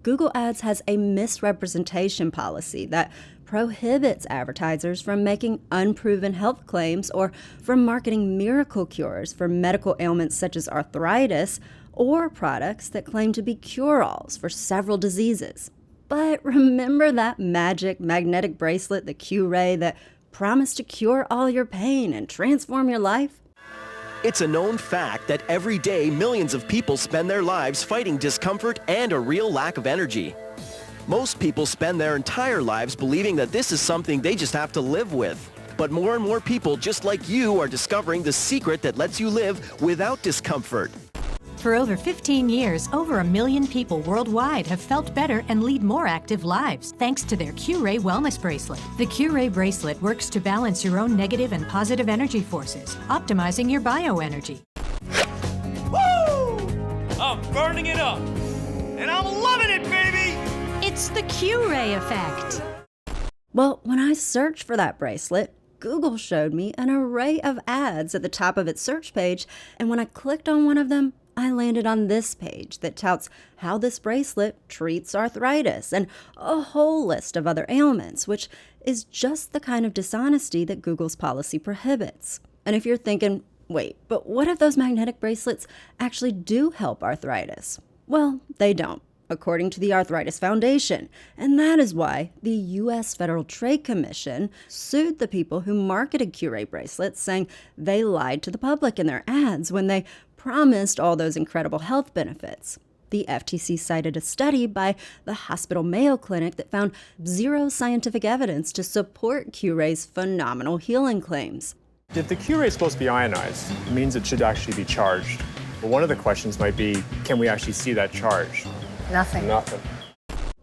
Google Ads has a misrepresentation policy that prohibits advertisers from making unproven health claims or from marketing miracle cures for medical ailments such as arthritis or products that claim to be cure-alls for several diseases. But remember that magic magnetic bracelet, the Q-Ray, that promised to cure all your pain and transform your life? It's a known fact that every day millions of people spend their lives fighting discomfort and a real lack of energy. Most people spend their entire lives believing that this is something they just have to live with. But more and more people just like you are discovering the secret that lets you live without discomfort. For over 15 years, over 1 million people worldwide have felt better and lead more active lives thanks to their Q-Ray Wellness Bracelet. The Q-Ray Bracelet works to balance your own negative and positive energy forces, optimizing your bioenergy. Woo! I'm burning it up, and I'm loving it, baby! It's the Q-Ray effect. Well, when I searched for that bracelet, Google showed me an array of ads at the top of its search page, and when I clicked on one of them, I landed on this page that touts how this bracelet treats arthritis and a whole list of other ailments, which is just the kind of dishonesty that Google's policy prohibits. And if you're thinking, wait, but what if those magnetic bracelets actually do help arthritis? Well, they don't, according to the Arthritis Foundation. And that is why the U.S. Federal Trade Commission sued the people who marketed Q-Ray bracelets, saying they lied to the public in their ads when they promised all those incredible health benefits. The FTC cited a study by the Hospital Mayo Clinic that found zero scientific evidence to support Q-Ray's phenomenal healing claims. If the Q-Ray is supposed to be ionized, it means it should actually be charged. But one of the questions might be, can we actually see that charge? Nothing.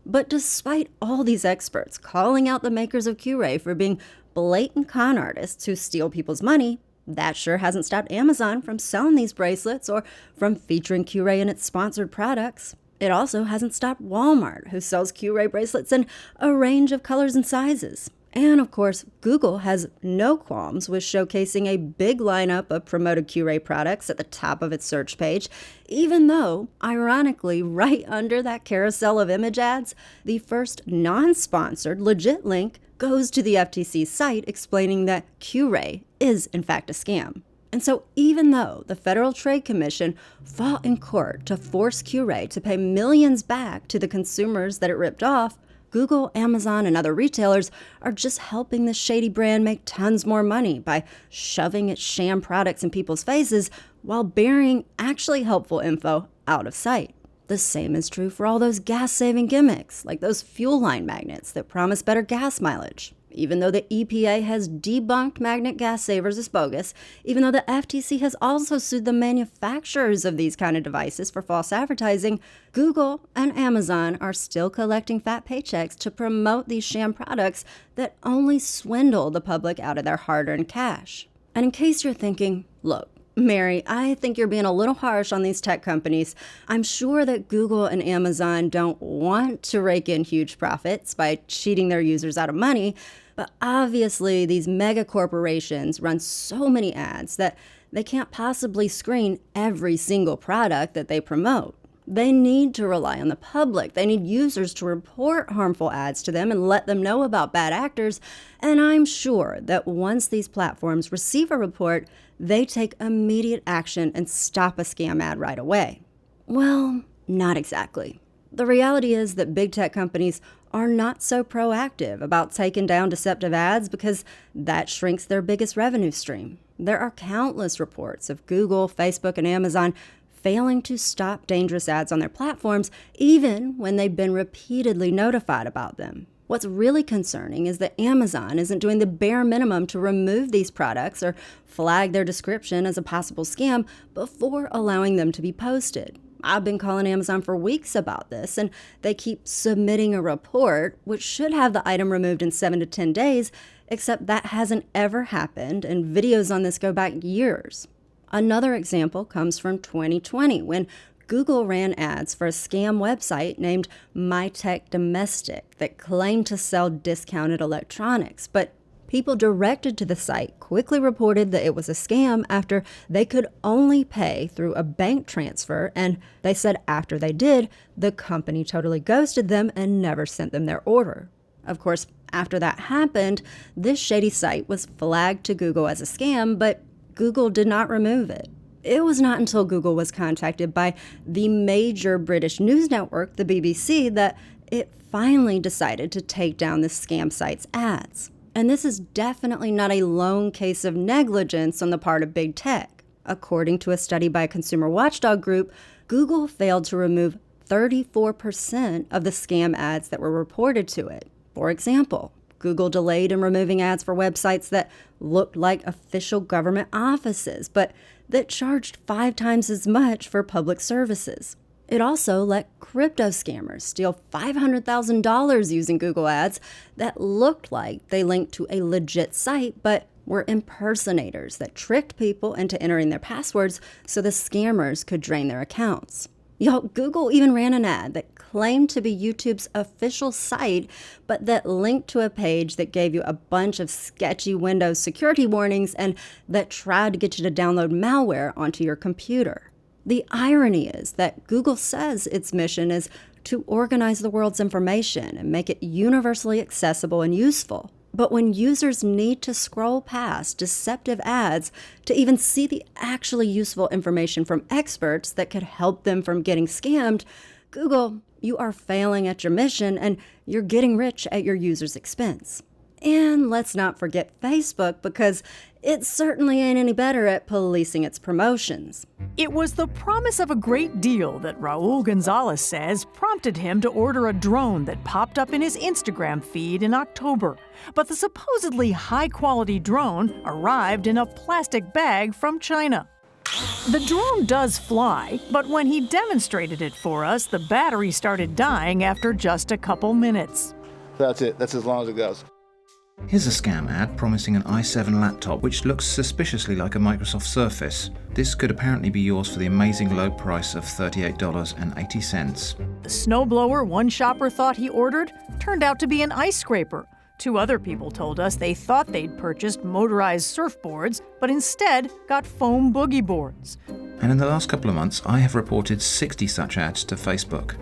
But despite all these experts calling out the makers of Q-Ray for being blatant con artists who steal people's money, that sure hasn't stopped Amazon from selling these bracelets or from featuring Q-Ray in its sponsored products. It also hasn't stopped Walmart, who sells Q-Ray bracelets in a range of colors and sizes. And of course, Google has no qualms with showcasing a big lineup of promoted Q-Ray products at the top of its search page, even though, ironically, right under that carousel of image ads, the first non-sponsored legit link goes to the FTC's site explaining that Q-Ray is in fact a scam. And so even though the Federal Trade Commission fought in court to force Q-Ray to pay millions back to the consumers that it ripped off, Google, Amazon, and other retailers are just helping the shady brand make tons more money by shoving its sham products in people's faces while burying actually helpful info out of sight. The same is true for all those gas-saving gimmicks, like those fuel line magnets that promise better gas mileage. Even though the EPA has debunked magnet gas savers as bogus, even though the FTC has also sued the manufacturers of these kind of devices for false advertising, Google and Amazon are still collecting fat paychecks to promote these sham products that only swindle the public out of their hard-earned cash. And in case you're thinking, look, Mary, I think you're being a little harsh on these tech companies. I'm sure that Google and Amazon don't want to rake in huge profits by cheating their users out of money, but obviously these mega corporations run so many ads that they can't possibly screen every single product that they promote. They need to rely on the public. They need users to report harmful ads to them and let them know about bad actors. And I'm sure that once these platforms receive a report, they take immediate action and stop a scam ad right away. Well, not exactly. The reality is that big tech companies are not so proactive about taking down deceptive ads because that shrinks their biggest revenue stream. There are countless reports of Google, Facebook, and Amazon failing to stop dangerous ads on their platforms, even when they've been repeatedly notified about them. What's really concerning is that Amazon isn't doing the bare minimum to remove these products or flag their description as a possible scam before allowing them to be posted. I've been calling Amazon for weeks about this, and they keep submitting a report, which should have the item removed in 7 to 10 days, except that hasn't ever happened, and videos on this go back years. Another example comes from 2020, when Google ran ads for a scam website named My Tech Domestic that claimed to sell discounted electronics, but People directed to the site quickly reported that it was a scam after they could only pay through a bank transfer, and they said after they did, the company totally ghosted them and never sent them their order. Of course, after that happened, this shady site was flagged to Google as a scam, but Google did not remove it. It was not until Google was contacted by the major British news network, the BBC, that it finally decided to take down the scam site's ads. And this is definitely not a lone case of negligence on the part of big tech. According to a study by a consumer watchdog group, Google failed to remove 34% of the scam ads that were reported to it. For example, Google delayed in removing ads for websites that looked like official government offices, but that charged 5 times as much for public services. It also let crypto scammers steal $500,000 using Google ads that looked like they linked to a legit site, but were impersonators that tricked people into entering their passwords so the scammers could drain their accounts. Y'all, Google even ran an ad that claimed to be YouTube's official site, but that linked to a page that gave you a bunch of sketchy Windows security warnings and that tried to get you to download malware onto your computer. The irony is that Google says its mission is to organize the world's information and make it universally accessible and useful. But when users need to scroll past deceptive ads to even see the actually useful information from experts that could help them from getting scammed, Google, you are failing at your mission and you're getting rich at your users' expense. And let's not forget Facebook, because it certainly ain't any better at policing its promotions. It was the promise of a great deal that Raul Gonzalez says prompted him to order a drone that popped up in his Instagram feed in October. But the supposedly high-quality drone arrived in a plastic bag from China. The drone does fly, but when he demonstrated it for us, the battery started dying after just a couple minutes. That's it. That's as long as it goes. Here's a scam ad promising an i7 laptop which looks suspiciously like a Microsoft Surface. This could apparently be yours for the amazing low price of $38.80. The snowblower one shopper thought he ordered turned out to be an ice scraper. 2 other people told us they thought they'd purchased motorized surfboards, but instead got foam boogie boards. And in the last couple of months, I have reported 60 such ads to Facebook.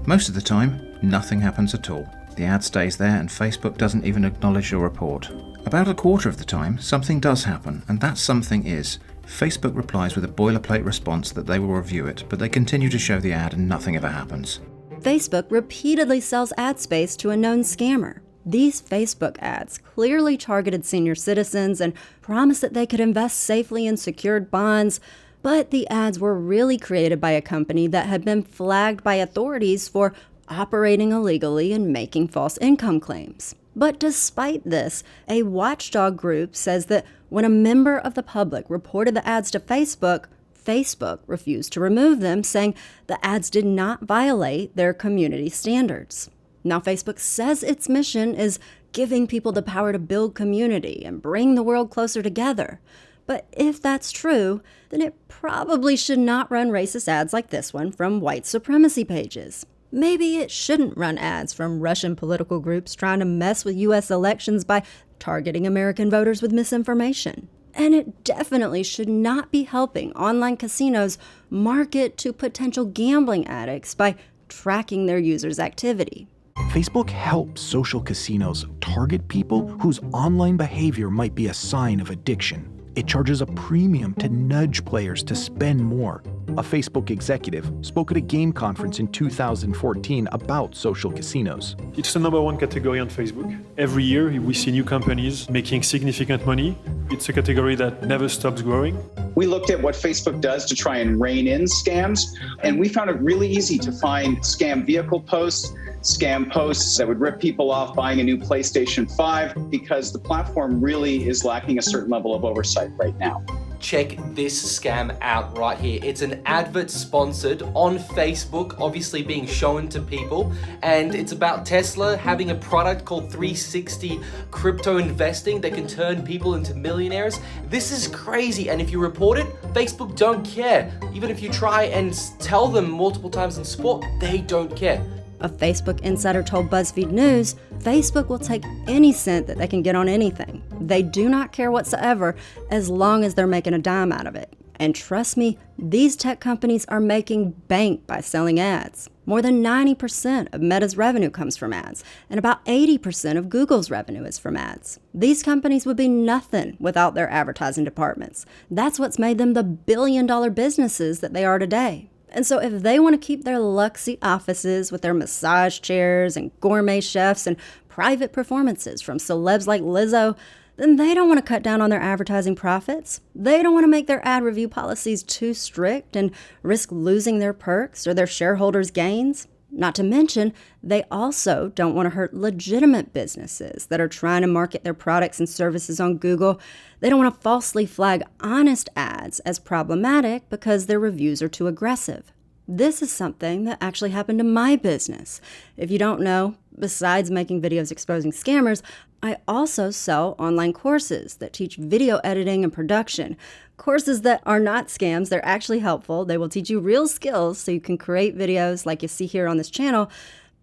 Most of the time, nothing happens at all. The ad stays there and Facebook doesn't even acknowledge your report. About a quarter of the time, something does happen, and that something is Facebook replies with a boilerplate response that they will review it, but they continue to show the ad and nothing ever happens. Facebook repeatedly sells ad space to a known scammer. These Facebook ads clearly targeted senior citizens and promised that they could invest safely in secured bonds, but the ads were really created by a company that had been flagged by authorities for operating illegally and making false income claims. But despite this, a watchdog group says that when a member of the public reported the ads to Facebook, Facebook refused to remove them, saying the ads did not violate their community standards. Now, Facebook says its mission is giving people the power to build community and bring the world closer together. But if that's true, then it probably should not run racist ads like this one from white supremacy pages. Maybe it shouldn't run ads from Russian political groups trying to mess with U.S. elections by targeting American voters with misinformation. And it definitely should not be helping online casinos market to potential gambling addicts by tracking their users' activity. Facebook helps social casinos target people whose online behavior might be a sign of addiction. It charges a premium to nudge players to spend more. A Facebook executive spoke at a game conference in 2014 about social casinos. It's the #1 category on Facebook. Every year we see new companies making significant money. It's a category that never stops growing. We looked at what Facebook does to try and rein in scams, and we found it really easy to find scam vehicle posts, scam posts that would rip people off buying a new PlayStation 5, because the platform really is lacking a certain level of oversight right now. Check this scam out right here. It's an advert sponsored on Facebook, obviously being shown to people, and it's about Tesla having a product called 360 crypto investing that can turn people into millionaires. This is crazy, and if you report it, Facebook don't care. Even if you try and tell them multiple times in support, they don't care. A Facebook insider told BuzzFeed News, Facebook will take any cent that they can get on anything. They do not care whatsoever as long as they're making a dime out of it. And trust me, these tech companies are making bank by selling ads. More than 90% of Meta's revenue comes from ads, and about 80% of Google's revenue is from ads. These companies would be nothing without their advertising departments. That's what's made them the billion-dollar businesses that they are today. And so if they want to keep their luxury offices with their massage chairs and gourmet chefs and private performances from celebs like Lizzo, then they don't want to cut down on their advertising profits. They don't want to make their ad review policies too strict and risk losing their perks or their shareholders' gains. Not to mention, they also don't want to hurt legitimate businesses that are trying to market their products and services on Google. They don't want to falsely flag honest ads as problematic because their reviews are too aggressive. This is something that actually happened to my business. If you don't know, besides making videos exposing scammers, I also sell online courses that teach video editing and production. Courses that are not scams, they're actually helpful. They will teach you real skills so you can create videos like you see here on this channel.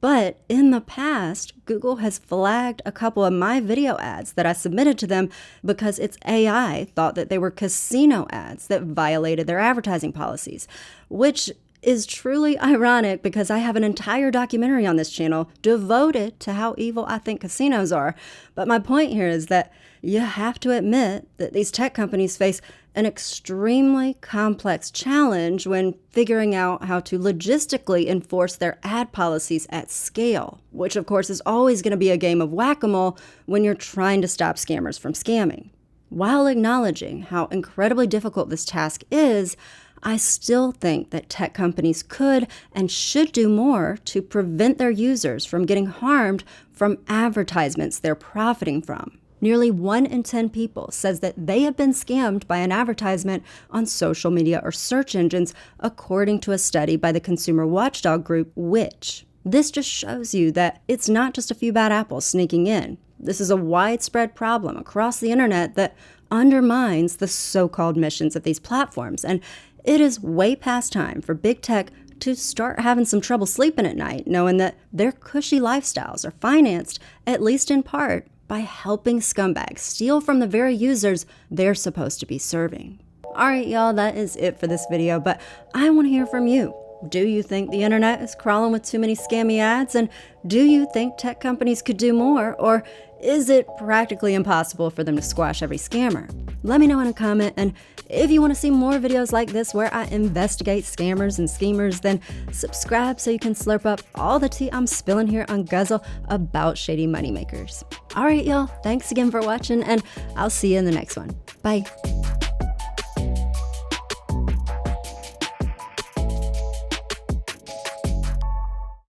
But in the past, Google has flagged a couple of my video ads that I submitted to them because its AI thought that they were casino ads that violated their advertising policies, which is truly ironic because I have an entire documentary on this channel devoted to how evil I think casinos are. But my point here is that you have to admit that these tech companies face an extremely complex challenge when figuring out how to logistically enforce their ad policies at scale, which of course is always going to be a game of whack-a-mole when you're trying to stop scammers from scamming. While acknowledging how incredibly difficult this task is, I still think that tech companies could and should do more to prevent their users from getting harmed from advertisements they're profiting from. Nearly 1 in 10 people says that they have been scammed by an advertisement on social media or search engines, according to a study by the consumer watchdog group Which. This just shows you that it's not just a few bad apples sneaking in. This is a widespread problem across the internet that undermines the so-called missions of these platforms, and it is way past time for big tech to start having some trouble sleeping at night, knowing that their cushy lifestyles are financed, at least in part, by helping scumbags steal from the very users they're supposed to be serving. Alright y'all, that is it for this video, but I want to hear from you. Do you think the internet is crawling with too many scammy ads? And do you think tech companies could do more? Or is it practically impossible for them to squash every scammer? Let me know in a comment, and if you want to see more videos like this where I investigate scammers and schemers, then subscribe so you can slurp up all the tea I'm spilling here on Guzzle about shady moneymakers. Alright y'all, thanks again for watching, and I'll see you in the next one. Bye.